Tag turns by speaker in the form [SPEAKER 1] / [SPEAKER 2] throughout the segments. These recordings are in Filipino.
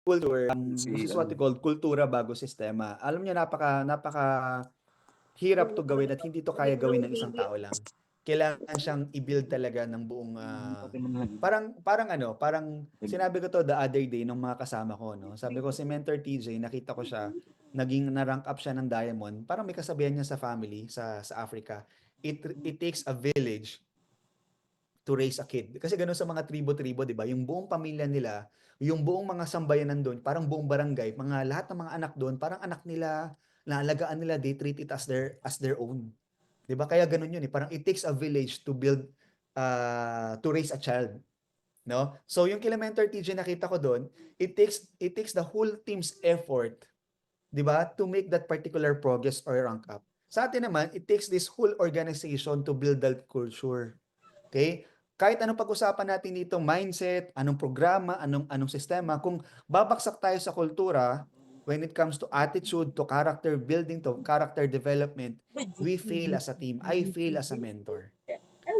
[SPEAKER 1] culture, this
[SPEAKER 2] Si
[SPEAKER 1] is what we
[SPEAKER 2] ano,
[SPEAKER 1] call kultura bago sistema. Alam niyo napaka hirap 'to gawin at hindi 'to kaya gawin ng isang tao lang. Kailangan siyang i-build talaga ng buong,
[SPEAKER 2] pati mo na yun.
[SPEAKER 1] parang parang ano, parang sinabi ko 'to the other day nung mga kasama ko 'no. Sabi ko si Mentor TJ nakita ko siya, naging na-rank up siya ng diamond, parang may kasabihan niya sa family sa Africa, it takes a village to raise a kid. Kasi gano'n sa mga tribo-tribo, 'di ba? Yung buong pamilya nila, yung buong mga sambayanan do'n, parang buong barangay, mga lahat ng mga anak do'n, parang anak nila, naalagaan nila, they treat it as their own. 'Di ba? Kaya gano'n 'yun eh. Parang it takes a village to build to raise a child, no? So yung kila Mentor TJ nakita ko do'n, it takes the whole team's effort, 'di ba, to make that particular progress or rank up. Sa atin naman, it takes this whole organization to build that culture. Okay? Kahit anong pag-usapan natin dito, mindset, anong programa, anong sistema, kung babaksak tayo sa kultura, when it comes to attitude, to character building, to character development, we fail as a team. I fail as a mentor.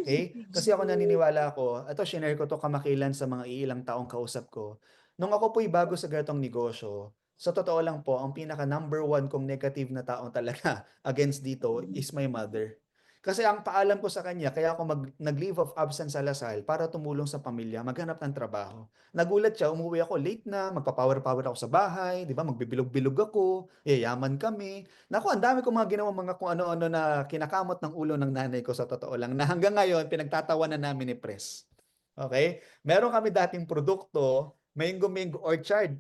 [SPEAKER 1] Okay? Kasi ako naniniwala ako, ito shinare ko to kamakilan sa mga ilang taong kausap ko. Nung ako po'y bago sa ganitong negosyo, sa totoo lang po, ang pinaka number one kong negative na taong talaga against dito is my mother. Kasi ang paalam ko sa kanya, kaya ako nag-leave of absence sa Lasal para tumulong sa pamilya, maghanap ng trabaho. Nagulat siya, umuwi ako late na, magpa-power-power ako sa bahay, di ba? Magbibilog-bilog ako, yayaman kami. Naku, ang dami kong mga ginawang mga kung ano-ano na kinakamot ng ulo ng nanay ko sa totoo lang, na hanggang ngayon pinagtatawanan namin ni Pres. Okay? Meron kami dating produkto, Mango Mango Orchard.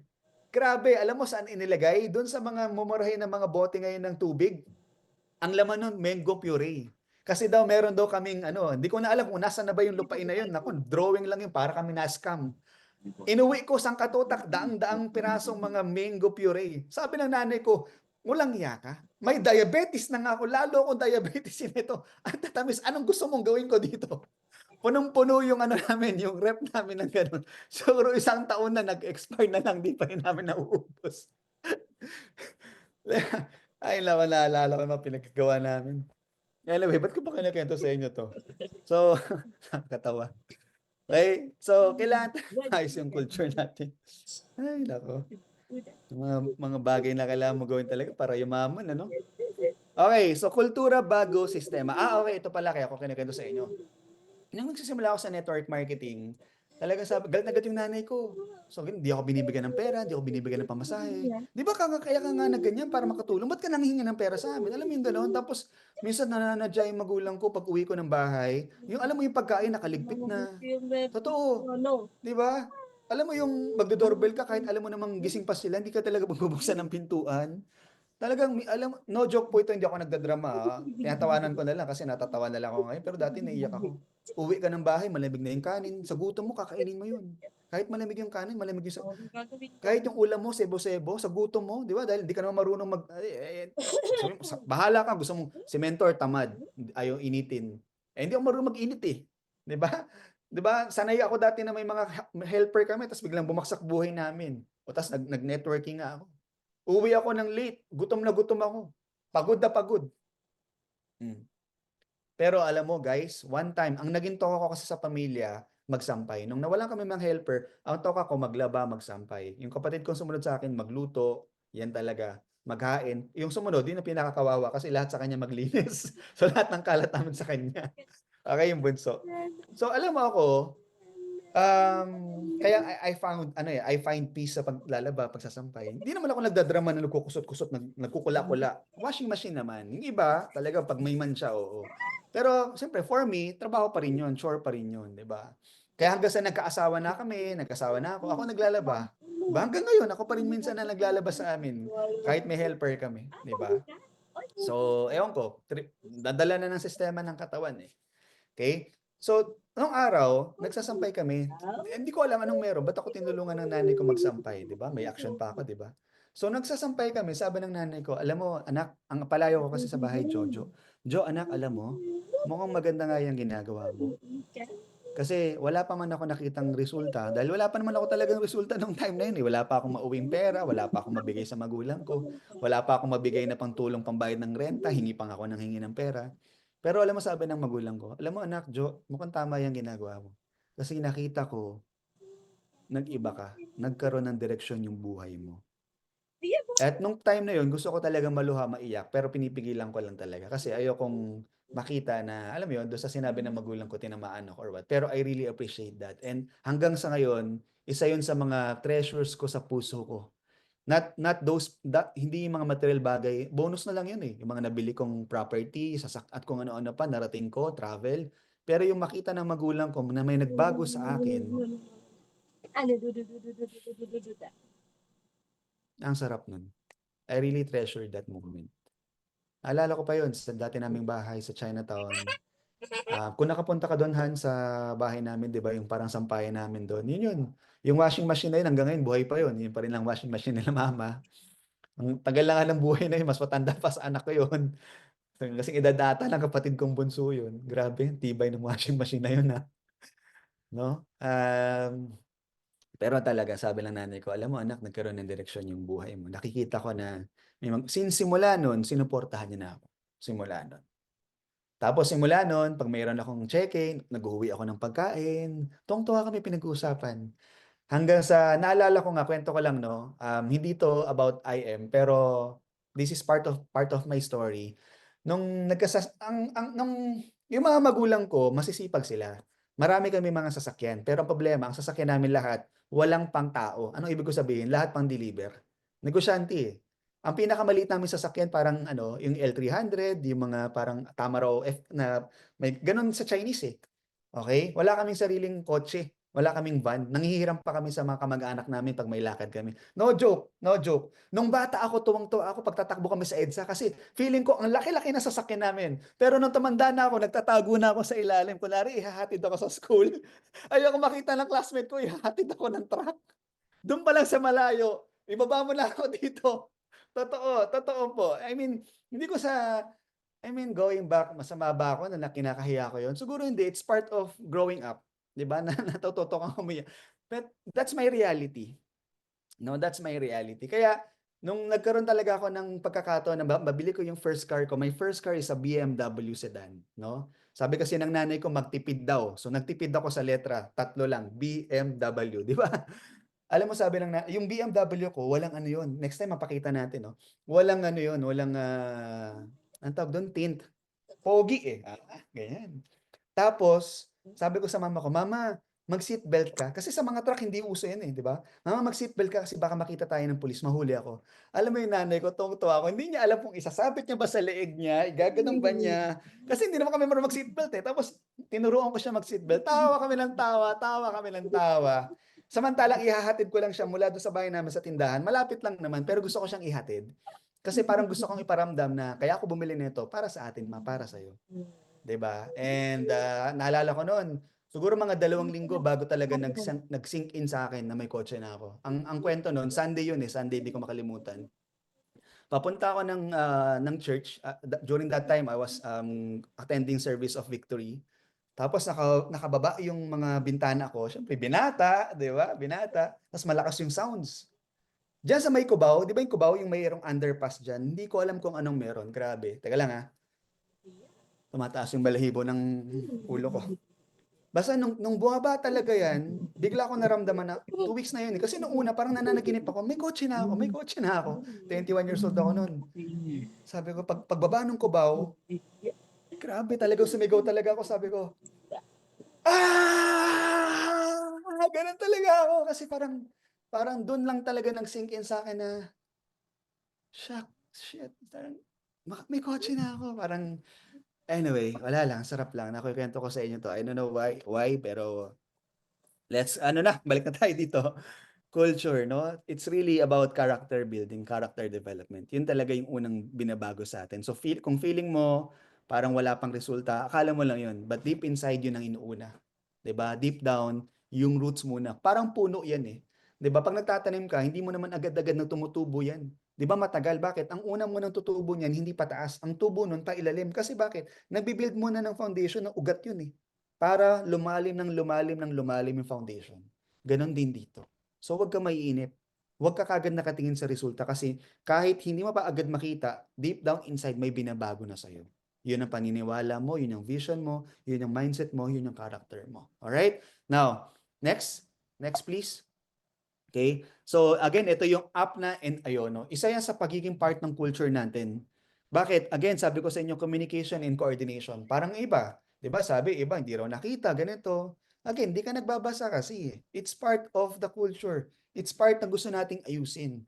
[SPEAKER 1] Grabe, alam mo saan inilagay? Doon sa mga mumurahin ng mga bote ngayon ng tubig. Ang laman nun, mango puree. Kasi daw meron daw kaming ano, hindi ko na alam kung nasaan na ba yung lupain na yun. Naku, drawing lang yun, para kami na-scam. Inuwi ko sang katutak, daang-daang pirasong mga mango puree. Sabi ng nanay ko, walang iya ka? May diabetes na nga ako, lalo akong diabetes nito. Ang tatamis, anong gusto mong gawin ko dito? Punong-puno yung ano namin, yung rep namin ng ganun. Siguro isang taon na nag-expire na lang, di pa rin namin nauubos. Ay, naman naalala ko yung mga pinagkagawa namin. Anyway, ba't ko ba kinukwento sa inyo to? So, nakakatawa. Okay? So, kailangan ayos yung culture natin. Ay, nako. Yung mga bagay na kailangan mo gawin talaga para yumaman, ano? Okay, so kultura bago sistema. Okay, ito pala kaya ako kinukwento sa inyo. Nung nagsisimula ako sa network marketing, talagang sabi, galit na galit yung nanay ko. So, hindi ako binibigyan ng pera, hindi ako binibigyan ng pamasahe. Di ba kaya ka nga nagganyan para makatulong? Ba't ka nanghihingi ng pera sa amin? Alam mo yung gano'n? Tapos, minsan nananadya yung magulang ko pag uwi ko ng bahay. Yung alam mo yung pagkain nakaligpit na. Totoo. Di ba? Alam mo yung magdo-doorbell ka kahit alam mo namang gising pa sila, hindi ka talaga magbubuksan ng pintuan. Talagang alam no joke po ito, hindi ako nagdadrama, tinatawanan ko na lang kasi natatawa na lang ako ngayon, pero dati naiiyak ako. Uwi ka ng bahay, malamig na yung kanin, sa gutom mo kakainin mo yun. Kahit malamig yung kanin, malamig yung kahit yung ulam mo sebo-sebo, sa gutom mo, 'di ba? Dahil hindi ka naman marunong sabi mo, bahala ka, gusto mo semento or tamad, ayaw initin. Eh hindi ako marunong mag-init eh. 'Di ba? 'Di ba? Sanay ako dati na may mga helper kami, tapos biglang bumaksak buhay namin. O tapos nag-networking nga ako. Uwi ako ng late, gutom na gutom ako. Pagod na pagod. Hmm. Pero alam mo guys, one time, ang naging toka ko kasi sa pamilya, magsampay. Nung nawalan kami ng helper, ang toka ko maglaba, magsampay. Yung kapatid kong sumunod sa akin, magluto, yan talaga. Maghain. Yung sumunod, yun ang pinakakawawa kasi lahat sa kanya maglinis. So lahat ng kalat namin sa kanya. Okay, yung bunso. So alam mo ako, kaya I found ano I find peace sa paglalaba, pagsasampay. Hindi naman ako nagdadrama na nagkukusot-kusot, nagkukula-kula. Washing machine naman. Yung iba, talaga pag may mancha, oo. Pero siyempre for me, trabaho pa rin 'yun, chore pa rin 'yun, 'di ba? Kaya hanggang sa nagkaasawa na kami, nagkasawa na ako naglalaba. 'Di ba? Hanggang ngayon ako pa rin minsan na naglalaba sa amin kahit may helper kami, 'di ba? So, ewan ko, dadala na ng sistema ng katawan eh. Okay? So, nung araw, nagsasampay kami. Hindi ko alam anong meron, ba't ako tinulungan ng nanay ko magsampay, 'di ba? May action pa ako, 'di ba? So, nagsasampay kami, sabi ng nanay ko, "Alam mo, anak, ang palayo ko kasi sa bahay, Jojo. Jo, anak, alam mo, mukhang maganda nga yung ginagawa mo. Kasi wala pa man ako nakitang resulta, dahil wala pa naman ako talagang resulta nung time na yun eh. Wala pa akong mauwing pera, wala pa akong mabigay sa magulang ko, wala pa akong mabigay na pangtulong pambayad ng renta, hingi pang ako ng hingi ng pera. Pero alam mo sabi ng magulang ko, alam mo anak Jo, mukhang tama yung ginagawa mo. Kasi nakita ko, nag-iba ka. Nagkaroon ng direksyon yung buhay mo. At nung time na yun, gusto ko talaga maluha, maiyak, pero pinipigilan ko lang talaga. Kasi ayokong makita na, alam mo yun, doon sa sinabi ng magulang ko, tinamaan ako or what. Pero I really appreciate that. And hanggang sa ngayon, isa yun sa mga treasures ko sa puso ko. Not those, hindi yung mga material bagay. Bonus na lang yun eh. Yung mga nabili kong property, at kung ano-ano pa, narating ko, travel. Pero yung makita ng magulang ko na may nagbago sa akin, ang sarap nun. I really treasure that moment. Naalala ko pa yun sa dati naming bahay sa Chinatown. Kung nakapunta ka doon, Han, sa bahay namin, di ba, yung parang sampayan namin doon, yun yun. Yung washing machine na yun, hanggang ngayon, buhay pa yun. Yun pa rin lang washing machine nila mama. Ang tagal lang nga ng buhay na yun, mas matanda pa sa anak ko yun. Kasi edad ata ng kapatid kong bunso yun. Grabe, tibay ng washing machine na yun, ha. No? Pero talaga, sabi ng nanay ko, alam mo anak, nagkaroon ng direksyon yung buhay mo. Nakikita ko na, since simula nun, sinuportahan niya na ako. Simula nun. Tapos simula nun, pag mayroon akong check-in, nag-uwi ako ng pagkain. Tuwang-tuwa kami pinag-uusapan. Hanggang sa, naalala ko nga, kwento ko lang, no? Hindi to about IM, pero this is part of my story. Nung yung mga magulang ko, masisipag sila. Marami kami mga sasakyan, pero ang problema, ang sasakyan namin lahat, walang pang-tao. Anong ibig ko sabihin? Lahat pang-deliver. Negosyante eh. Ang pinakamaliit namin sasakyan parang ano, yung L300, yung mga parang Tamaro F na may ganun sa Chinese eh. Okay? Wala kaming sariling kotse. Wala kaming van. Nanghihiram pa kami sa mga kamag-anak namin pag may lakad kami. No joke, no joke. Nung bata ako, tuwang-tuwa ako pag tatakbo kami sa EDSA kasi feeling ko ang laki-laki na sasakyan namin. Pero nung tumanda na ako, nagtatago na ako sa ilalim. Kunwari, ihahatid ako sa school. Ayoko makita ng classmate ko, ihahatid ako ng truck. Doon pa lang sa malayo, ibaba mo na ako dito. Totoo, totoo po. Hindi ko going back, masama ba ako na kinakahiya ko yon? Siguro hindi, it's part of growing up. 'Di ba? Na natututo kang umiyak. But that's my reality. No, that's my reality. Kaya nung nagkaroon talaga ako ng pagkakataon na mabili ko yung first car ko, my first car is a BMW sedan, no? Sabi kasi ng nanay ko magtipid daw. So nagtipid ako sa letra, tatlo lang, BMW, di ba? Alam mo sabi yung BMW ko, walang ano yun. Next time mapakita natin, no? Walang ano yun, walang ang tawag doon, tint. Pogi eh. Ganyan. Tapos, sabi ko sa mama ko, Mama, mag-seatbelt ka. Kasi sa mga truck, hindi uso yan eh, di ba? Mama, mag-seatbelt ka kasi baka makita tayo ng pulis, mahuli ako. Alam mo yung nanay ko, tuwang-tuwa ako, hindi niya alam kung isasabit niya ba sa leeg niya, igaganong ba niya. Kasi hindi naman kami marunong mag-seatbelt eh. Tapos, tinuruan ko siya mag-seatbelt. Tawa kami ng tawa, tawa kami ng tawa. Samantalang ihahatid ko lang siya mula doon sa bahay namin sa tindahan. Malapit lang naman, pero gusto ko siyang ihatid. Kasi parang gusto kong iparamdam na kaya ako bumili nito para sa atin, ma, para sa'yo. 'Di ba? And naalala ko noon, siguro mga 2 linggo bago talaga nag-sink in sa akin na may kotse na ako. Ang kwento noon, Sunday 'yun eh, Sunday di ko makalimutan. Papunta ako ng church. During that time, I was attending Service of Victory. Tapos nakababa yung mga bintana ko. Siyempre, binata, 'di ba? Binata. Tapos malakas yung sounds. Diyan sa may Cubao, 'di ba yung Cubao yung mayroong underpass diyan? Hindi ko alam kung anong meron. Grabe. Teka lang ha. Tumataas yung balahibo ng ulo ko. Basta nung bumaba talaga yan, bigla ko naramdaman na 2 weeks na yun. Kasi nung una, parang nananaginip ako, may kotse na ako, may kotse na ako. 21 years old ako noon. Sabi ko, pagbaba nung Cubao, grabe talaga, sumigaw talaga ako. Sabi ko, Ganun talaga ako. Kasi parang doon lang talaga nag-sink in sa akin na, shit, parang, may kotse na ako. Parang, anyway, wala lang, sarap lang. Nakukwento ko sa inyo to. I don't know why, pero balik na tayo dito. Culture, no? It's really about character building, character development. Yun talaga yung unang binabago sa atin. So kung feeling mo parang wala pang resulta, akala mo lang yun. But deep inside yun ang inuuna. 'Di ba? Deep down, yung roots muna. Parang puno yan eh. 'Di ba? Pag nagtatanim ka, hindi mo naman agad-agad na tumutubo yan. 'Di ba matagal? Bakit? Ang una mo nang tutubo niyan, hindi pataas. Ang tubo nun pa ilalim. Kasi bakit? Nagbi-build muna ng foundation ng ugat yun eh. Para lumalim ng lumalim ng lumalim yung foundation. Ganon din dito. So wag ka maiinip. Wag ka kagad nakatingin sa resulta kasi kahit hindi mo pa agad makita, deep down inside may binabago na sa'yo. Yun ang paniniwala mo, yun ang vision mo, yun ang mindset mo, yun ang character mo. Alright? Now, next. Next please. Okay? So again, ito yung Apna and Iono. Isa yan sa pagiging part ng culture natin. Bakit? Again, sabi ko sa inyo, communication and coordination. Parang iba. 'Di ba? Sabi, iba, hindi raw nakita, ganito. Again, hindi ka nagbabasa kasi. It's part of the culture. It's part na gusto nating ayusin.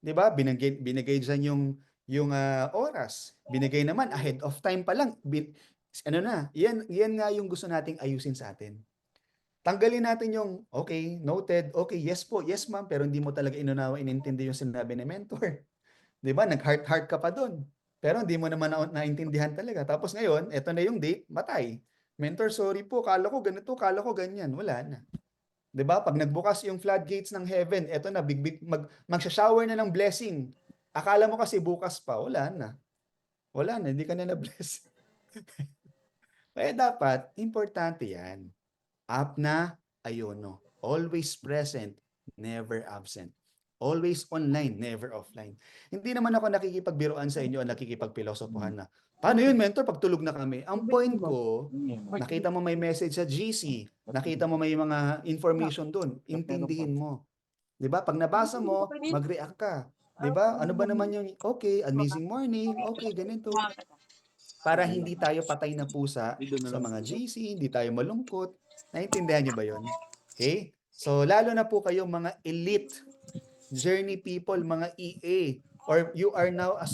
[SPEAKER 1] 'Di ba? Binigay diyan yung oras. Binigay naman ahead of time pa lang. Ano na, yan nga yung gusto nating ayusin sa atin. Tanggalin natin yung, okay, noted, okay, yes po, yes ma'am, pero hindi mo talaga inunawa, inintindi yung sinabi ni mentor. 'Di ba? Nag-heart-heart ka pa doon. Pero hindi mo naman naintindihan talaga. Tapos ngayon, eto na yung date, matay. Mentor, sorry po, kala ko ganito, kala ko ganyan. Wala na. 'Di ba? Pag nagbukas yung floodgates ng heaven, eto na, magsha-shower na ng blessing. Akala mo kasi bukas pa, wala na. Wala na, hindi ka na na-bless. Kaya dapat, importante yan. Apna Iono. Always present, never absent. Always online, never offline. Hindi naman ako nakikipagbiruan sa inyo o nakikipagpilosopohan na, paano yun, mentor, pag tulog na kami? Ang point ko, nakita mo may message sa GC, nakita mo may mga information doon, intindihin mo. 'Di ba? Pag nabasa mo, mag-react ka. 'Di ba? Ano ba naman yung, okay, amazing morning, okay, ganito. Para hindi tayo patay na pusa sa mga GC, hindi tayo malungkot. Naintindihan niyo ba yon? Okay? So, lalo na po kayong mga elite journey people, mga EA, or you are now a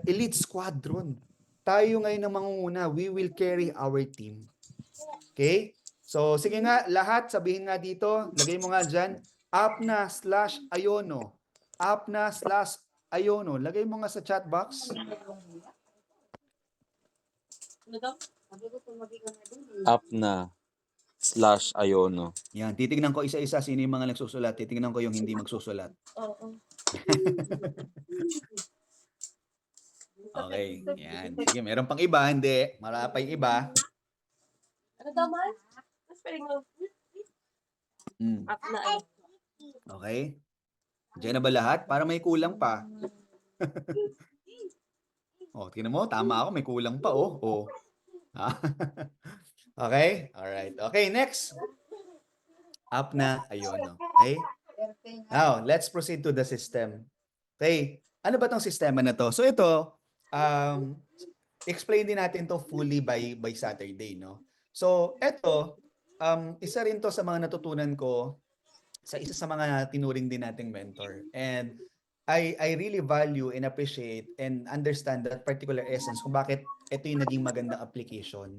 [SPEAKER 1] elite squadron. Tayo ngayon ang mangunguna. We will carry our team. Okay? So, sige nga, lahat, sabihin nga dito, lagay mo nga dyan, apna/ayono. Apna/ayono. Lagay mo nga sa chat box.
[SPEAKER 2] Apna/Iono.
[SPEAKER 1] Yan, titignan ko isa-isa sino yung mga nagsusulat. Titignan ko yung hindi magsusulat.
[SPEAKER 3] Oo.
[SPEAKER 1] Okay, yan. Sige, meron pang iba, hindi. Marami pa yung iba.
[SPEAKER 3] Ano daw, man? Mas pwedeng mo. Up na ano.
[SPEAKER 1] Okay? Diyan na ba lahat? Para may kulang pa. Oh, tingnan mo, tama ako, may kulang pa, oh. Oh. Okay? Alright. Okay, next. Up na, ayun, no. Okay? Now, let's proceed to the system. Okay? Ano ba tong sistema na to? So ito, explain din natin to fully by Saturday, no? So, ito, isa rin to sa mga natutunan ko sa isa sa mga tinuring din nating mentor. And I really value and appreciate and understand that particular essence kung bakit ito yung naging magandang application.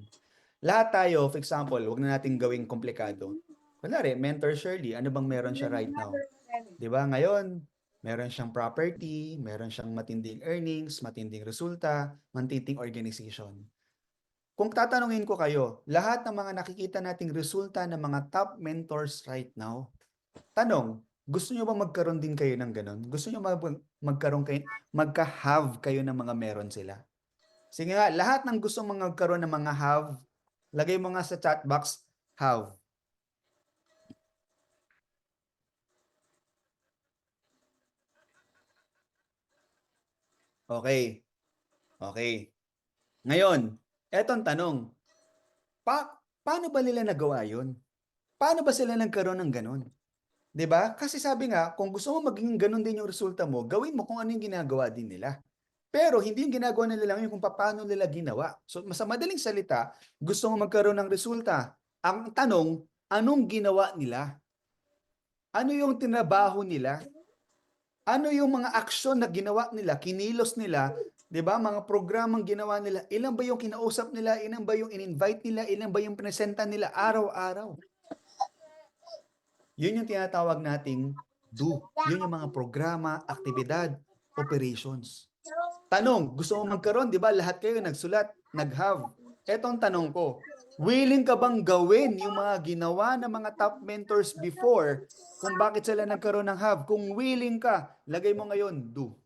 [SPEAKER 1] Lahat tayo, for example, wag na natin gawing komplikado. Kunwari, Mentor Shirley, ano bang meron siya right now? 'Di ba? Ngayon, meron siyang property, meron siyang matinding earnings, matinding resulta, matinding organization. Kung tatanungin ko kayo, lahat ng mga nakikita nating resulta ng mga top mentors right now, tanong, gusto nyo ba magkaroon din kayo ng ganun? Gusto nyo magkaroon kayo, magka-have kayo ng mga meron sila? Sige nga, lahat ng gusto mong magkaroon ng mga have, lagay mo nga sa chat box, have. Okay. Okay. Ngayon, etong tanong, paano ba nila nagawa yun? Paano ba sila nagkaroon ng ganun? 'Di ba? Kasi sabi nga, kung gusto mo maging ganun din yung resulta mo, gawin mo kung ano yung ginagawa din nila. Pero hindi yung ginagawa nila lang yung kung paano nila ginawa. So, sa madaling salita, gusto mo magkaroon ng resulta. Ang tanong, anong ginawa nila? Ano yung tinabaho nila? Ano yung mga aksyon na ginawa nila, kinilos nila, 'di ba? Mga programang ginawa nila, ilan ba yung kinausap nila, ilan ba yung in-invite nila, ilan ba yung presenta nila araw-araw? Yun yung tinatawag nating do. Yun yung mga programa, aktibidad, operations. Tanong, gusto mo magkaroon, 'di ba? Lahat kayo nagsulat, nag-have. Etong tanong ko, willing ka bang gawin yung mga ginawa ng mga top mentors before kung bakit sila nagkaroon ng have? Kung willing ka, lagay mo ngayon, do.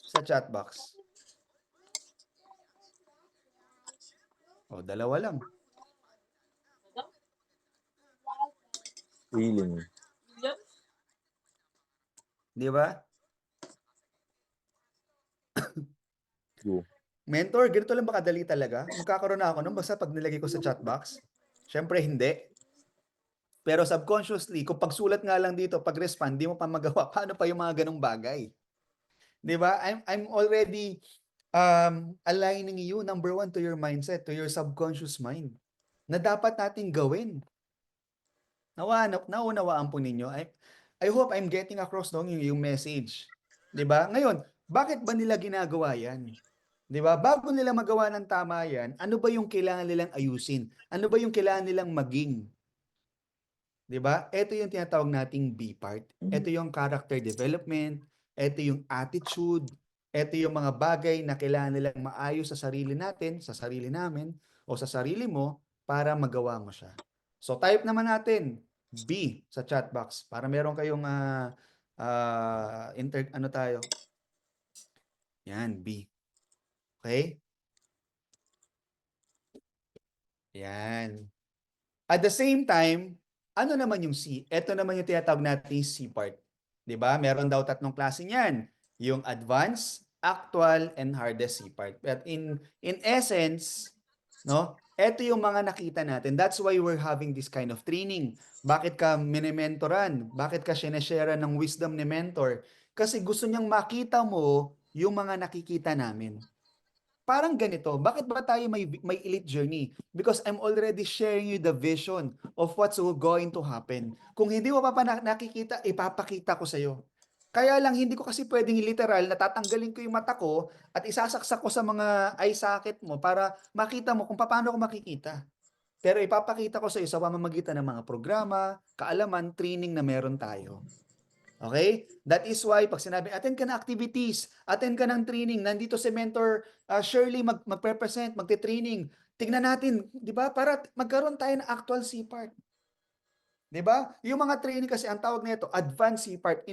[SPEAKER 1] Sa chat box. O, dalawa lang.
[SPEAKER 2] Willing.
[SPEAKER 1] Di ba?
[SPEAKER 2] Do.
[SPEAKER 1] Mentor, ganito lang ba kadali talaga? Magkakaroon na ako nun basta pag nilagay ko sa chat box? Siyempre, hindi. Pero subconsciously, kung pagsulat nga lang dito, pag-respond, di mo pa magawa, paano pa yung mga ganong bagay? Di ba? I'm already aligning you, number one, to your mindset, to your subconscious mind, na dapat nating gawin. Naunawaan po ninyo. I hope I'm getting across yung message. 'Di ba? Ngayon, bakit ba nila ginagawa 'yan? 'Di ba? Bago nila magawa ng tama 'yan, ano ba yung kailangan nilang ayusin? Ano ba yung kailangan nilang maging? 'Di ba? Ito yung tinatawag nating B part. Ito yung character development, ito yung attitude, ito yung mga bagay na kailangan nilang maayos sa sarili natin, sa sarili namin, o sa sarili mo para magawa mo siya. So type naman natin B sa chat box para meron kayong ano tayo? Yan, B. Okay? Yan. At the same time, ano naman yung C? Ito naman yung tinatawag natin C part. 'Di ba? Meron daw tatlong klase niyan. Yung advanced, actual, and hardest C part. But in essence, no? Ito yung mga nakita natin. That's why we're having this kind of training. Bakit ka minimentoran? Bakit ka sineshare ng wisdom ni mentor? Kasi gusto niyang makita mo yung mga nakikita namin. Parang ganito, bakit ba tayo may elite journey? Because I'm already sharing you the vision of what's going to happen. Kung hindi mo pa nakikita, ipapakita ko sa iyo. Kaya lang hindi ko kasi pwedeng literal na tatanggalin ko yung mata ko at isasaksak ko sa mga eye socket mo para makita mo kung paano ko makikita. Pero ipapakita ko sa iyo sa pamamagitan ng mga programa, kaalaman, training na meron tayo. Okay? That is why pag sinabi, attend ka na activities, attend ka ng training, nandito si Mentor Shirley magpe-present, magte-training. Tingnan natin, 'di ba? Para magkaroon tayo ng actual C-part. 'Di ba? Yung mga training kasi ang tawag nito, advanced C-part,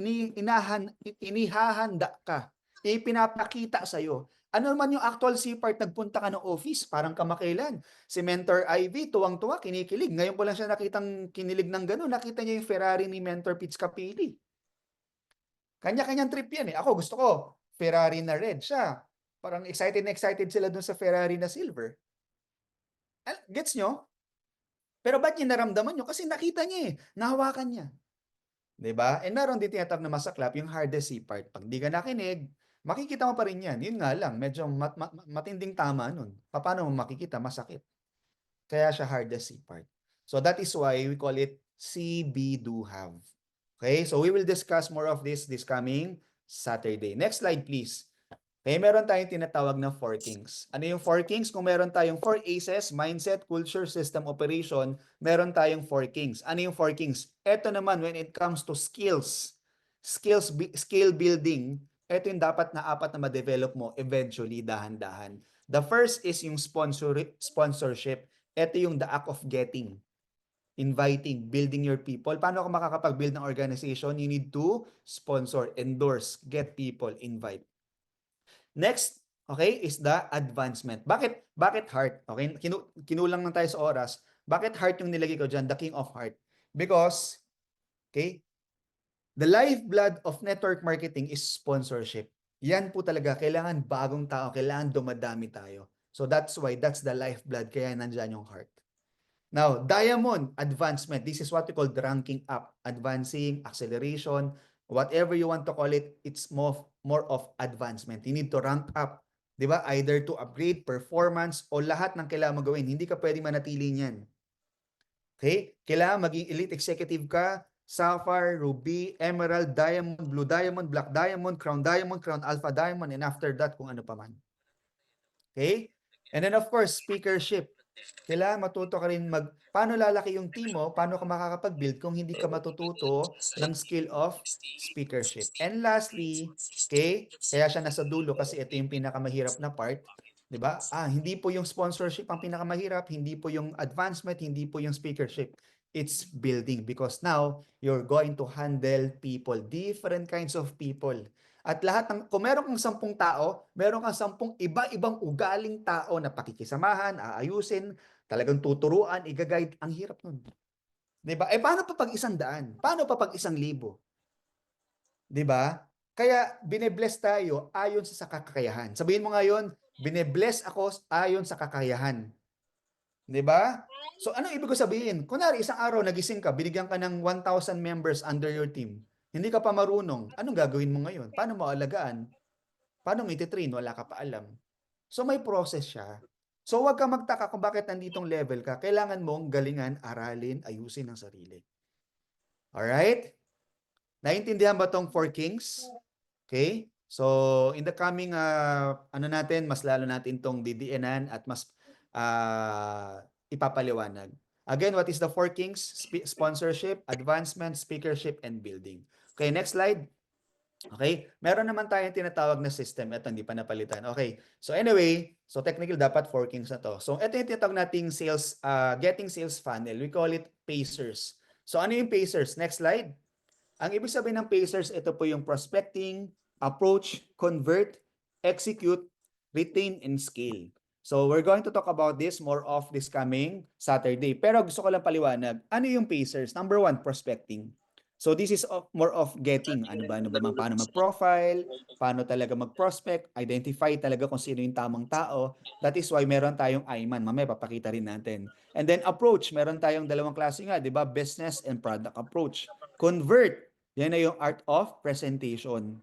[SPEAKER 1] inihahanda ka. Ipinapakita sa iyo. Ano naman yung actual C-part, nagpunta ka ng office, parang kamakailan. Si Mentor Ivy, tuwang-tuwa, kinikilig. Ngayon ko lang siya nakitang kinilig ng gano'n. Nakita niya yung Ferrari ni Mentor Pitts Capili. Kanya-kanyang trip yan eh. Ako gusto ko, Ferrari na red siya. Parang excited na excited sila dun sa Ferrari na silver. Gets nyo? Pero ba't niya naramdaman nyo? Kasi nakita niya eh. Nahawakan niya. Diba? And meron din tinatawag na masaklap, yung hardest C part. Pag di ka nakinig, makikita mo pa rin yan. Yun nga lang, medyo matinding tama nun. Paano mo makikita? Masakit. Kaya siya hardest C part. So that is why we call it CB do have. Okay, so we will discuss more of this coming Saturday. Next slide, please. Okay, meron tayong tinatawag na 4 Kings. Ano yung 4 Kings? Kung meron tayong 4 Aces, Mindset, Culture, System, Operation, meron tayong 4 Kings. Ano yung 4 Kings? Ito naman, when it comes to skills, skill building, ito yung dapat na 4 na ma-develop mo eventually, dahan-dahan. The first is yung sponsorship. Ito yung the act of getting. Inviting, building your people. Paano ka makakapag-build ng organization? You need to sponsor, endorse, get people, invite. Next, okay, is the advancement. Bakit heart? Okay, kinulang lang tayo sa oras. Bakit heart yung nilagay ko dyan? The king of heart. Because, okay, the lifeblood of network marketing is sponsorship. Yan po talaga, kailangan bagong tao, kailangan dumadami tayo. So that's why, that's the lifeblood, kaya nandyan yung heart. Now, diamond advancement. This is what we call the ranking up, advancing, acceleration, whatever you want to call it, it's more of advancement. You need to rank up, 'di ba? Either to upgrade performance o lahat ng kailangan mo gawin. Hindi ka pwedeng manatili niyan. Okay? Kailangan maging elite executive ka, sapphire, ruby, emerald, diamond, blue diamond, black diamond, crown alpha diamond, and after that kung ano pa man. Okay? And then of course, speakership. Kailangan matuto ka rin paano lalaki yung team mo, paano ka makakapag-build kung hindi ka matututo ng skill of speakership. And lastly, okay, kaya siya nasa dulo kasi ito yung pinakamahirap na part, 'di ba? Hindi po yung sponsorship ang pinakamahirap, hindi po yung advancement, hindi po yung speakership. It's building because now you're going to handle people, different kinds of people. At lahat ng, kung meron kang 10 tao, meron kang 10 iba-ibang ugaling tao na pakikisamahan, aayusin, talagang tuturuan, i-guide, ang hirap nun. 'Di ba? Paano pa pag 100? Paano pa pag 1,000? 'Di ba? Kaya bine-bless tayo ayon sa kakayahan. Sabihin mo ngayon, bine-bless ako ayon sa kakayahan. 'Di ba? So ano ibig ko sabihin? Kunwari isang araw nagising ka, binigyan ka ng 1,000 members under your team. Hindi ka pa marunong. Anong gagawin mo ngayon? Paano mo alagaan? Paano mo iti-train? Wala ka pa alam. So may process siya. So huwag ka magtaka kung bakit nanditong level ka. Kailangan mong galingan, aralin, ayusin ang sarili. Alright? Naintindihan ba tong 4 kings? Okay? So in the coming ano natin, mas lalo natin tong didiinan at mas ipapaliwanag. Again, what is the 4 kings? Sponsorship, advancement, speakership, and building. Okay, next slide. Okay? Meron naman tayong tinatawag na system. Ito, hindi pa napalitan. Okay. So anyway, so technically dapat 4 kings na to. So ito yung tinatawag nating sales, getting sales funnel. We call it pacers. So ano yung pacers? Next slide. Ang ibig sabihin ng pacers, ito po yung prospecting, approach, convert, execute, retain, and scale. So we're going to talk about this more of this coming Saturday. Pero gusto ko lang paliwanag. Ano yung pacers? Number 1, prospecting. So this is more of getting. Ano ba, paano mag-profile, paano talaga mag-prospect, identify talaga kung sino yung tamang tao. That is why meron tayong IMAN. Mamaya papakita rin natin. And then approach, meron tayong dalawang klase nga, di ba? Business and product approach. Convert, yan na yung art of presentation.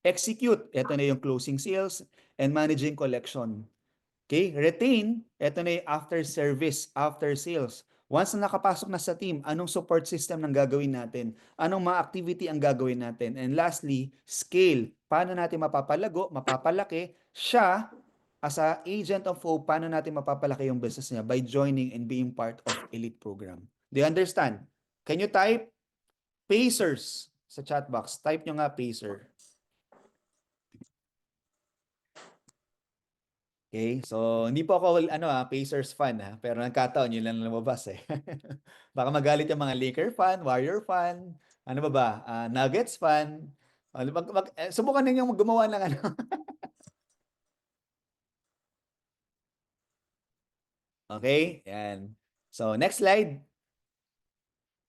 [SPEAKER 1] Execute, ito na yung closing sales and managing collection. Okay? Retain, ito na yung after service, after sales. Once na nakapasok na sa team, anong support system ang gagawin natin? Anong mga activity ang gagawin natin? And lastly, scale. Paano natin mapapalago, mapapalaki siya as a agent of hope, paano natin mapapalaki yung business niya by joining and being part of elite program. Do you understand? Can you type Pacers sa chat box? Type nyo nga Pacer. Okay, so hindi po ako Pacers fan pero nagkataon yun lang lumabas eh. Baka magalit yung mga Laker fan, Warrior fan, ano ba? Nuggets fan. Subukan ninyong gumawa ng ano. Okay, yan. So next slide.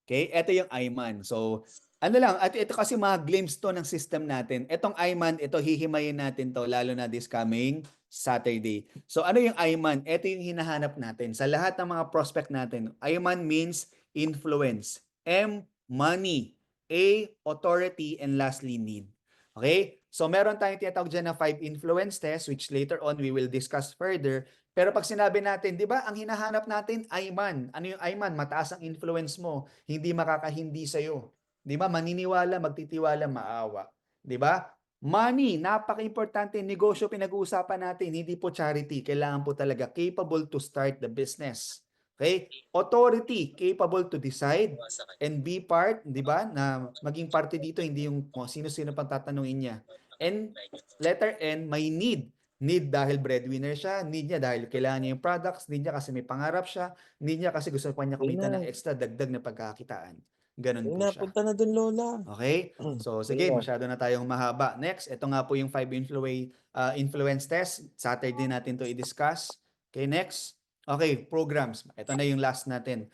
[SPEAKER 1] Okay, ito yung IMAN. So ano lang, at ito kasi mga glimpse to ng system natin. Itong IMAN, ito hihimayin natin to lalo na this coming Saturday. So ano yung IMAN? Ito yung hinahanap natin sa lahat ng mga prospect natin. IMAN means influence. M, money. A, authority. And lastly, need. Okay? So meron tayong tinatawag dyan na 5 influence test which later on we will discuss further. Pero pag sinabi natin, di ba, ang hinahanap natin, IMAN. Ano yung IMAN? Mataas ang influence mo. Hindi makakahindi sa'yo. Di ba? Maniniwala, magtitiwala, maawa. Di ba? Money, napaka-importante. Negosyo pinag-uusapan natin, hindi po charity. Kailangan po talaga capable to start the business. Okay? Authority, capable to decide and be part, di ba? Na maging parte dito, hindi yung sino-sino pang tatanungin niya. And letter N, may need. Need dahil breadwinner siya, need niya dahil kailangan niya yung products, need niya kasi may pangarap siya, need niya kasi gusto pa niya kumita ng extra dagdag na pagkakitaan. Ganun po siya.
[SPEAKER 2] Punta na dun, Lola.
[SPEAKER 1] Okay? So, sige, masyado na tayong mahaba. Next, ito nga po yung 5 influence test. Saturday natin to i-discuss. Okay, next. Okay, programs. Ito na yung last natin.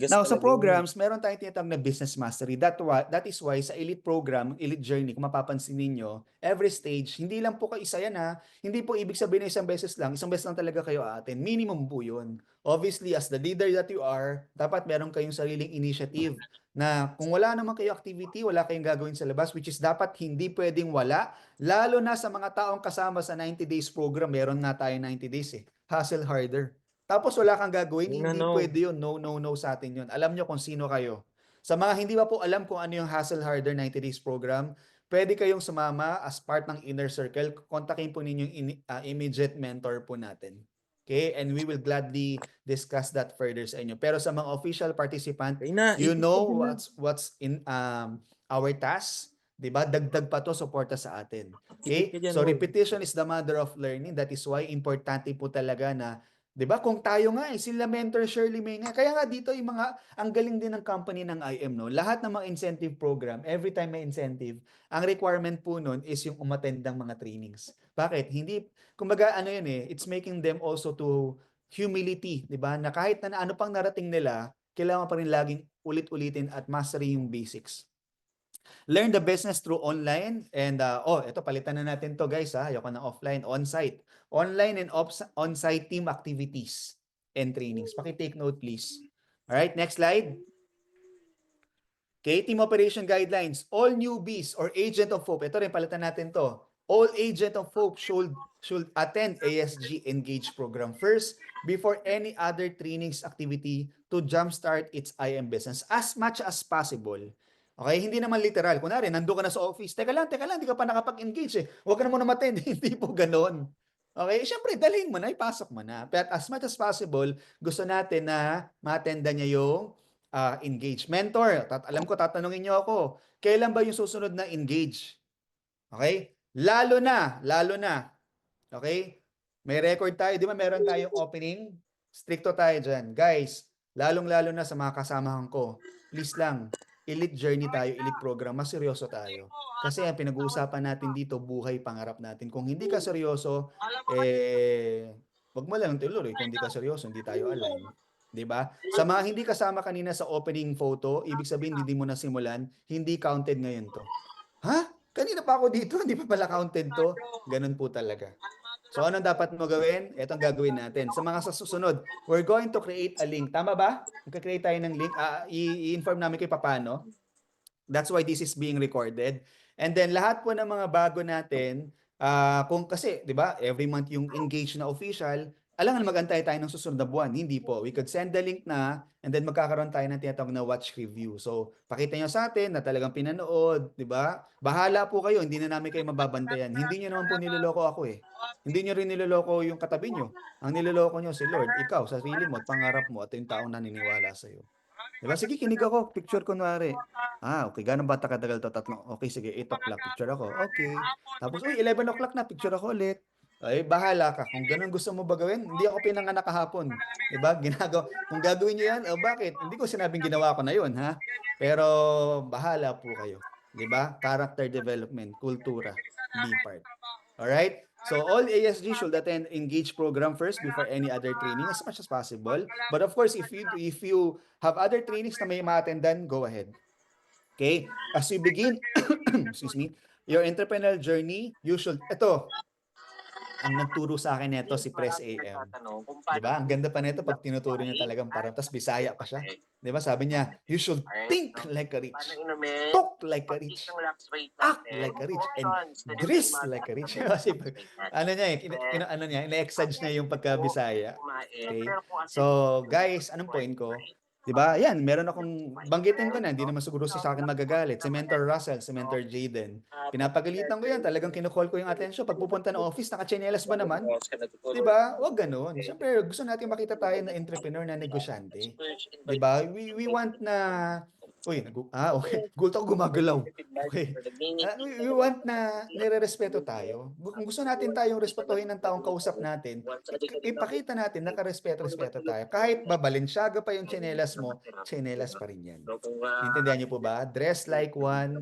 [SPEAKER 1] Now, sa programs, meron tayong tinatawag na business mastery. That is why sa elite program, elite journey, kung mapapansin ninyo, every stage, hindi lang po kayo isa yan Hindi po ibig sabihin na isang beses lang talaga kayo aatin. Minimum po yun. Obviously, as the leader that you are, dapat meron kayong sariling initiative na kung wala naman kayo activity, wala kayong gagawin sa labas, which is dapat hindi pwedeng wala, lalo na sa mga taong kasama sa 90 days program, meron nga tayo 90 days Hustle harder. Tapos wala kang gagawin, hindi pwede yun. No, no, no sa atin yun. Alam nyo kung sino kayo. Sa mga hindi pa po alam kung ano yung Hustle Harder 90 Days program, pwede kayong sumama as part ng Inner Circle. Kontakin po ninyo yung immediate mentor po natin. Okay? And we will gladly discuss that further sa inyo. Pero sa mga official participant, you know what's in our task. Diba? Dagdag pa to, suporta sa atin. Okay? So repetition is the mother of learning. That is why importante po talaga na 'di ba? Kung tayo nga sila Mentor Shirley May nga. Kaya nga dito yung mga ang galing din ng company ng IM no. Lahat ng mga incentive program, every time may incentive, ang requirement po nun is yung umattend ng mga trainings. Bakit? Hindi kumbaga it's making them also to humility, 'di ba? Na kahit na ano pang narating nila, kailangan pa rin laging ulit-ulitin at mastery yung basics. Learn the business through online and ito palitan na natin to guys Ayoko ng offline, on-site. Online and on-site team activities. and trainings. Paki-take note, please. Alright, next slide. Okay, team operation guidelines. All newbies or agent of hope. Ito rin, palitan natin to. All agent of hope should attend ASG Engage program first before any other trainings activity to jumpstart its IM business as much as possible. Okay, hindi naman literal. Kunwari, nandun ka na sa office. Teka lang, hindi ka pa nakapag-engage eh. Huwag ka na muna matend. Hindi po ganon. Okay, syempre, dalhin mo na, ipasok mo na. But as much as possible, gusto natin na ma-attenda niya yung engage. Mentor, alam ko, tatanungin niyo ako, kailan ba yung susunod na engage? Okay? Lalo na, okay? May record tayo, di ba meron tayong opening? Stricto tayo dyan. Guys, lalong-lalo na sa mga kasamahan ko, please lang, elite journey tayo, elite program, mas seryoso tayo. Kasi ang pinag-uusapan natin dito, buhay pangarap natin. Kung hindi ka seryoso, wag mo lang tuloy. Kung hindi ka seryoso, hindi tayo align. 'Di ba? Sa mga hindi kasama kanina sa opening photo, ibig sabihin hindi mo na simulan, hindi counted ngayon to. Ha? Kanina pa ako dito, hindi pa pala counted to. Ganun po talaga. So anong dapat mo gawin? Ito ang gagawin natin. Sa mga susunod, we're going to create a link. Tama ba? Magka-create tayo ng link. I-inform namin kayo paano. That's why this is being recorded. And then lahat po ng mga bago natin, kung kasi, 'di ba, every month yung engage na official, alangan mag-antay tayo ng susunod na buwan. Hindi po. We could send the link na and then magkakaroon tayo ng tinatawag na watch review. So, pakita nyo sa atin na talagang pinanood, 'di ba? Bahala po kayo, hindi na namin kayo mababantayan. Hindi nyo naman po niloloko ako eh. Hindi nyo rin niloloko yung katabi nyo. Ang niloloko nyo si Lord, ikaw, sarili mo, at pangarap mo, at yung taong naniniwala sa iyo. Diba? Sige, kinig ako. Picture kunwari. Okay. Gano'n ba katagal to? Tatlong. Okay, sige. 8 o'clock. Picture ako. Okay. Tapos, 11 o'clock na. Picture ako ulit. Ay, bahala ka. Kung ganun gusto mo ba gawin, hindi ako pinanganak kahapon. Diba? Kung gagawin nyo yan, bakit? Hindi ko sinabing ginawa ko na yun, ha? Pero, bahala po kayo. Diba? Character development, kultura, be part. Alright? So all ASG should attend engage program first before any other training as much as possible. But of course, if you have other trainings na may ma-attendan, go ahead. Okay? As we begin, excuse me, your entrepreneurial journey, you should, ito, ang nagturo sa akin nito si Press AM. Diba? Ang ganda pa nito pag tinuturo niya talagang parang, tas Bisaya pa siya. Diba? Sabi niya, you should think like a rich, talk like a rich, act like a rich, and dress like a rich. Kasi ano niya ina-exage niya yung pagka-Bisaya. Okay? So, guys, anong point ko? Diba? Yan, meron akong, banggitin ko na, hindi naman siguro sa akin magagalit. Si Mentor Russell, si Mentor Jaden. Pinapagalitan ko yan, talagang kinukall ko yung attention. Pag pupunta ng office, naka-chinelas ba naman? Diba? Huwag ganun. Siyempre, gusto natin makita tayo na entrepreneur na negosyante. Diba? We want na, okay. Gulto ko gumagalaw. Okay. We want na nire-respeto tayo. Kung gusto natin tayong respetuhin ng taong kausap natin, ipakita natin nakarespeto tayo. Kahit Balenciaga pa yung tsinelas mo, tsinelas pa rin yan. Intindihan niyo po ba? Dress like one,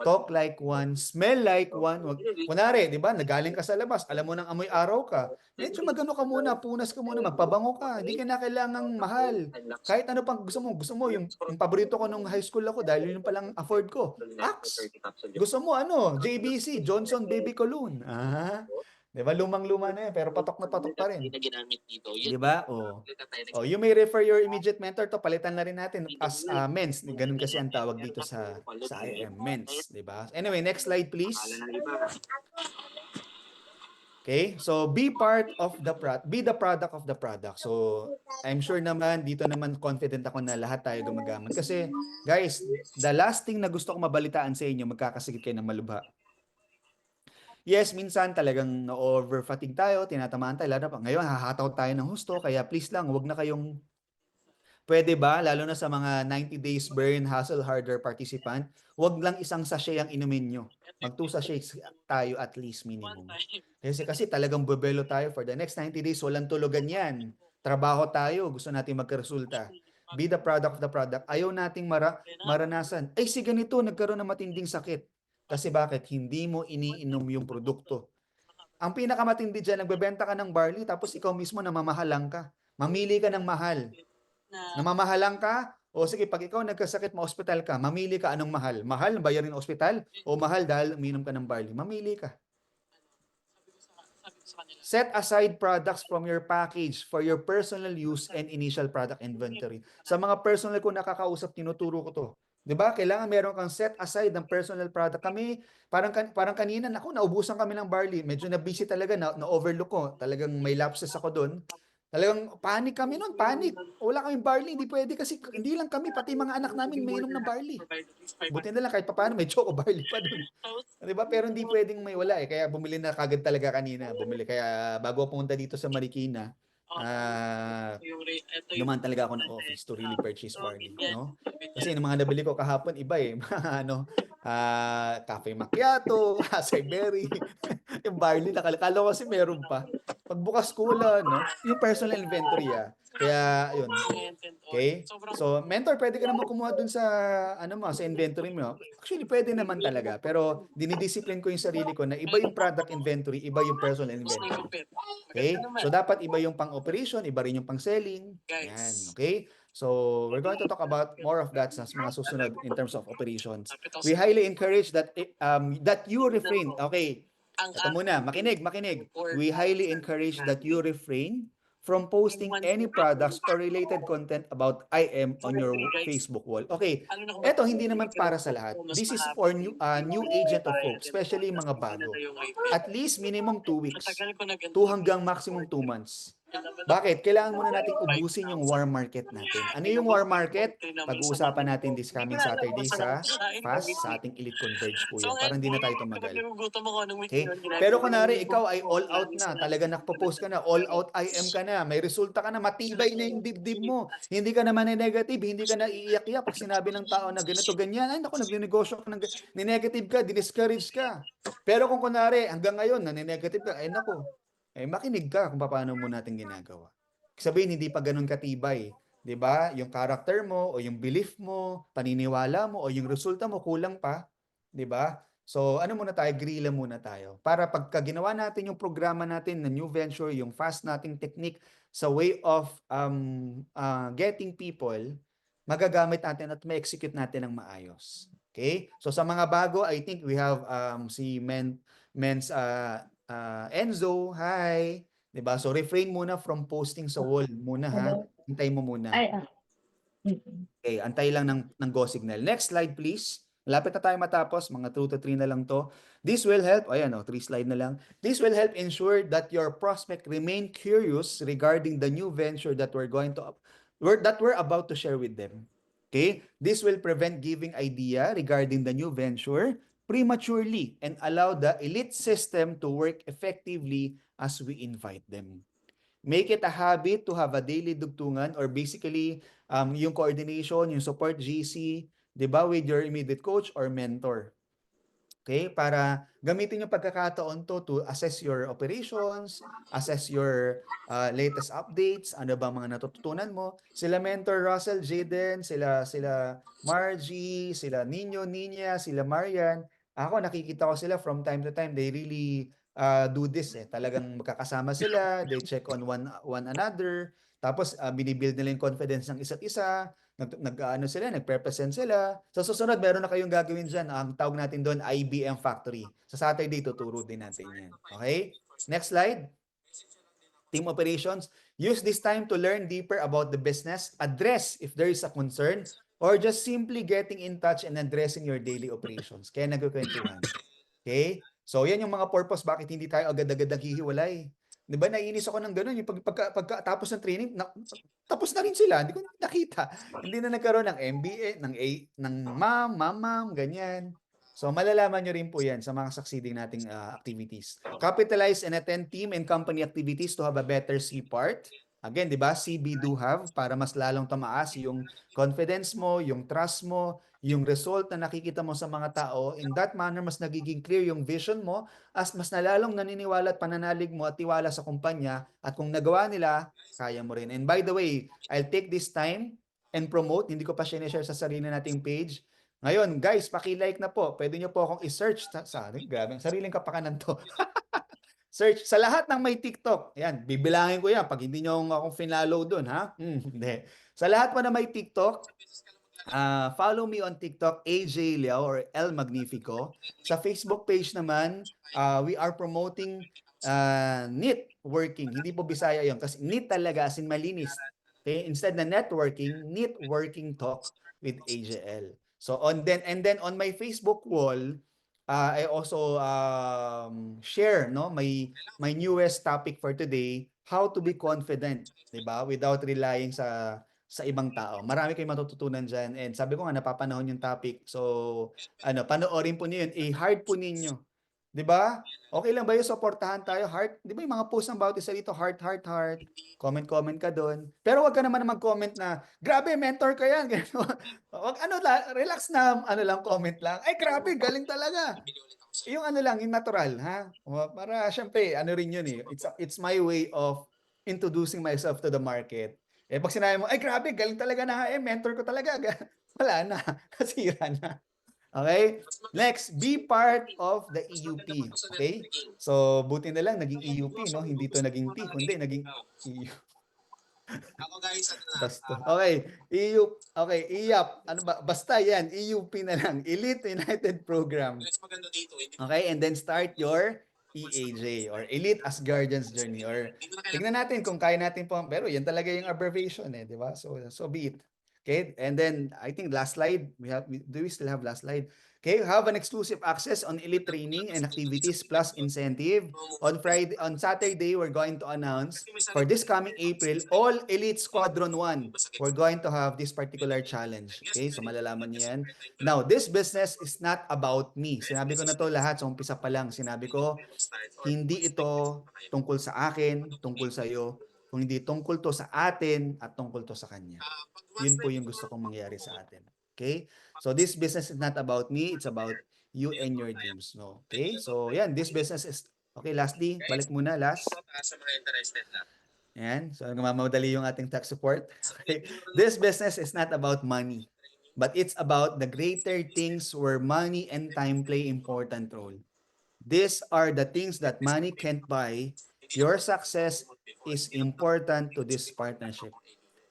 [SPEAKER 1] talk like one, smell like one. Kunwari, di ba, nagaling ka sa labas, alam mo nang amoy araw ka, medyo magano ka muna, punas ka muna, magpabango ka. Hindi ka na kailangang mahal. Kahit ano pang gusto mo yung paborito ko nung high school ako dahil yun palang afford ko. Axe. Gusto mo JBC, Johnson Baby Cologne. Diba? Lumang-luma na yan, pero patok na patok pa rin. Diba? You may refer your immediate mentor to, palitan na rin natin as mens. Ganun kasi ang tawag dito sa IM, mens. Diba? Anyway, next slide please. Okay? So, be the product of the product. So, I'm sure naman, dito naman confident ako na lahat tayo gumagamit. Kasi, guys, the last thing na gusto kong mabalitaan sa inyo, magkakasakit kayo ng malubha. Yes, minsan talagang na-over-fatigue tayo, tinatamaan tayo. Ngayon, hahataw tayo ng husto, kaya please lang, huwag na kayong, pwede ba, lalo na sa mga 90 days burn, hustle harder participant, huwag lang isang sachet ang inumin nyo. Mag 2 sachets tayo at least minimum. Kasi talagang bubelo tayo for the next 90 days, walang tulugan yan. Trabaho tayo, gusto natin magkaresulta. Be the product of the product. Ayaw nating maranasan. Ay, si ganito, nagkaroon ng matinding sakit. Kasi bakit? Hindi mo iniinom yung produkto. Ang pinakamatindi dyan, nagbebenta ka ng barley, tapos ikaw mismo namamahalang ka. Mamili ka ng mahal. Namamahalang ka, o sige, pag ikaw nagkasakit, ma-hospital ka, mamili ka anong mahal. Mahal, bayarin ng hospital, o mahal dahil uminom ka ng barley. Mamili ka. Set aside products from your package for your personal use and initial product inventory. Sa mga personal ko nakakausap, tinuturo ko to. 'Di ba? Kailangan meron kang set aside ng personal product. Kami, parang kanina, naku, naubusan kami ng barley. Medyo na busy talaga, na-overlook ko. Talagang may lapses ako doon. Talagang panic kami noon, panic. Wala kaming barley, hindi pwede kasi hindi lang kami, pati mga anak namin may inom ng barley. Buti na lang kahit papaano may choco barley pa doon. 'Di ba? Pero hindi pwedeng may wala eh. Kaya bumili na kagad talaga kanina. Bumili kaya bago ako pumunta dito sa Marikina, dumaan talaga ako ng office to really purchase barley, no? Kasi yung mga nabili ko kahapon iba eh. Ano, cafe macchiato, acai berry. Yung barley nakala ko kasi meron pa. Pagbukas ko wala, no? Yung personal inventory Kaya yun. Okay? So, mentor, pwede ka naman kumuha dun sa sa inventory mo. Actually, pwede naman talaga. Pero dinidiscipline ko yung sarili ko na iba yung product inventory, iba yung personal inventory. Okay? So, dapat iba yung pang-operation, iba rin yung pang-selling. Yan. Okay? So, we're going to talk about more of that sa mga susunod in terms of operations. We highly encourage that you refrain. Okay. Ito muna, makinig. We highly encourage that you refrain from posting any products or related content about IM on your Facebook wall. Okay, eto hindi naman para sa lahat. This is for new agent of hope, especially mga bago. At least minimum 2 weeks. 2 hanggang maximum 2 months. Bakit? Kailangan muna nating ubusin yung warm market natin. Ano yung warm market? Pag-uusapan natin this coming Saturday sa FAST, sa ating Elite Converge po yan. Parang hindi na tayo tumagal. Okay? Pero kunwari, ikaw ay all out na. Talaga nakpo-post ka na. All out IM ka na. May resulta ka na. Matibay na yung dibdib mo. Hindi ka naman negative. Hindi ka na iiyak-iyak pag sinabi ng tao na ganito, ganyan. Ay, naku, nagne-negosyo ka ng negative ka, diniscourage ka. Pero kung kunwari, hanggang ngayon, nane-negative ka, ay naku, makinig ka kung paano mo natin ginagawa. Sabihin, hindi pa ganun katibay. 'Di ba? Yung character mo o yung belief mo, paniniwala mo o yung resulta mo kulang pa, 'di ba? So, ano muna tayo, grilla muna tayo. Para pagka ginawa natin yung programa natin na new venture, yung fast nating technique sa way of getting people, magagamit natin at ma-execute natin ng maayos. Okay? So, sa mga bago, I think we have si Men's Enzo, hi. 'Di ba? So refrain muna from posting sa wall muna ha. Antay mo muna. Okay, antay lang ng go signal. Next slide please. Malapit na tayo matapos, mga 2 to 3 na lang to. This will help, 3 slide na lang. This will help ensure that your prospect remain curious regarding the new venture that we're about to share with them. Okay? This will prevent giving idea regarding the new venture prematurely and allow the elite system to work effectively as we invite them. Make it a habit to have a daily dugtungan or basically yung coordination, yung support GC, 'di ba, with your immediate coach or mentor. Okay? Para gamitin yung pagkakataon to assess your operations, assess your latest updates, ano ba mga natututunan mo. Sila mentor Russell, Jaden, sila Margie, sila Nino, Ninya, sila Marian. Ako nakikita ko sila from time to time. They really do this Talagang magkakasama sila, they check on one another. Tapos binibuild nila yung confidence ng isa't isa. Nagpe-present sila. Sa susunod, meron na kayong gagawin dyan. Ang tawag natin doon, IBM Factory. Sa Saturday, tuturo din natin yan. Okay? Next slide. Team operations. Use this time to learn deeper about the business. Address if there is a concern or just simply getting in touch and addressing your daily operations. Kaya nagkukwentuhan. Okay? So, yan yung mga purpose bakit hindi tayo agad-agad naghihiwalay. 'Di ba, naiinis ako ng gano'n, yung pagkatapos ng training, tapos na rin sila, hindi ko nakita. Hindi na nagkaroon ng MBA, ng ma'am, ganyan. So, malalaman nyo rin po yan sa mga succeeding nating activities. Capitalize and attend team and company activities to have a better C part. Again, di ba? CB do have para mas lalong tumaas yung confidence mo, yung trust mo, yung result na nakikita mo sa mga tao. In that manner, mas nagiging clear yung vision mo as mas nalalong naniniwala at pananalig mo at tiwala sa kumpanya. At kung nagawa nila, kaya mo rin. And by the way, I'll take this time and promote. Hindi ko pa sinishare sa sarili nating page. Ngayon, guys, paki-like na po. Pwede nyo po akong i-search sa grabe, sariling kapakanan to. Search sa lahat ng may TikTok. Ayan, bibilangin ko yan pag hindi nyo akong finalo doon, ha? Hindi. Sa lahat po na may TikTok, follow me on TikTok, AJ Liao or El Magnifico. Sa Facebook page naman, we are promoting Networking. Hindi po Bisaya yon kasi neat talaga as in malinis. Okay? Instead na networking, networking talk with AJL. So on then on my Facebook wall, I also share my newest topic for today, how to be confident, 'di ba? Without relying sa ibang tao. Marami kayong matututunan diyan and sabi ko nga napapanahon yung topic. So panoorin po niyo yun, i-heart po ninyo. 'Di ba? Okay lang ba yung suportahan tayo, heart? 'Di ba yung mga post ng bawat isa dito, heart, heart, heart. Comment ka doon. Pero wag ka naman mag-comment na, grabe, mentor ka yan. Wag relax na, lang, comment lang. Ay, grabe, galing talaga. Yung lang, yung natural, ha? Para syempre, rin yun eh. It's my way of introducing myself to the market. Eh, pag sinabi mo, ay, grabe, galing talaga na, mentor ko talaga. Wala na, kasira na. Okay? Next, be part of the EUP. Okay? So, buti na lang naging EUP, no? Hindi to naging P, kundi naging EU. Basta. Okay, EU, okay, IYAP. Ano ba? Basta yan, EUP na lang. Elite United Program. Okay, and then start your EAJ or Elite as Guardian's Journey or tingnan natin kung kaya natin po. Pero yan talaga yung abbreviation eh, di ba? So be it. Okay, and then I think last slide, do we still have last slide? Okay, have an exclusive access on elite training and activities plus incentive. On Saturday, we're going to announce for this coming April, all Elite Squadron 1, we're going to have this particular challenge. Okay, so malalaman niyo yan. Now, this business is not about me. Sinabi ko na to lahat sa umpisa pa lang. Sinabi ko, hindi ito tungkol sa akin, tungkol sa iyo, kung hindi tungkol to sa atin at tungkol to sa kanya. Yun po yung gusto kong mangyari sa atin. Okay? So this business is not about me, it's about you and your dreams. No? Okay? So yan, this business is, okay, lastly, balik muna, last. Yan. So nagmamadali yung ating tech support. Okay? This business is not about money, but it's about the greater things where money and time play important role. These are the things that money can't buy. Your success is important to this partnership.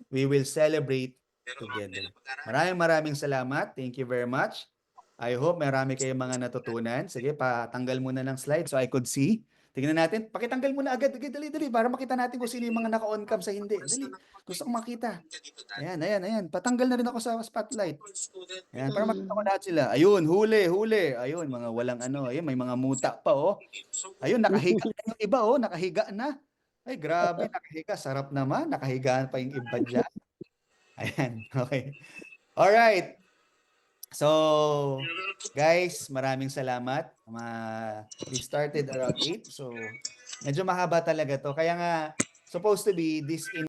[SPEAKER 1] We will celebrate together. Maraming salamat. Thank you very much. I hope marami kayong mga natutunan. Sige, patanggal muna ng slide so I could see. Tingnan natin. Pakitanggal muna agad. Dali, para makita natin kung sino yung mga naka-on cam sa hindi. Dali. Gusto kong makita. Ayan. Patanggal na rin ako sa spotlight. Ayan, para makita ko lahat sila. Ayun, huli. Ayun, mga walang Ayun, may mga muta pa, oh. Ayun, nakahiga na yung iba, oh. Nakahiga na. Ay, grabe, nakahiga. Sarap naman. Nakahigaan pa yung iba dyan. Ayan, okay. Alright. So, guys, maraming salamat. We started around 8. So, medyo mahaba talaga to. Kaya nga, supposed to be this in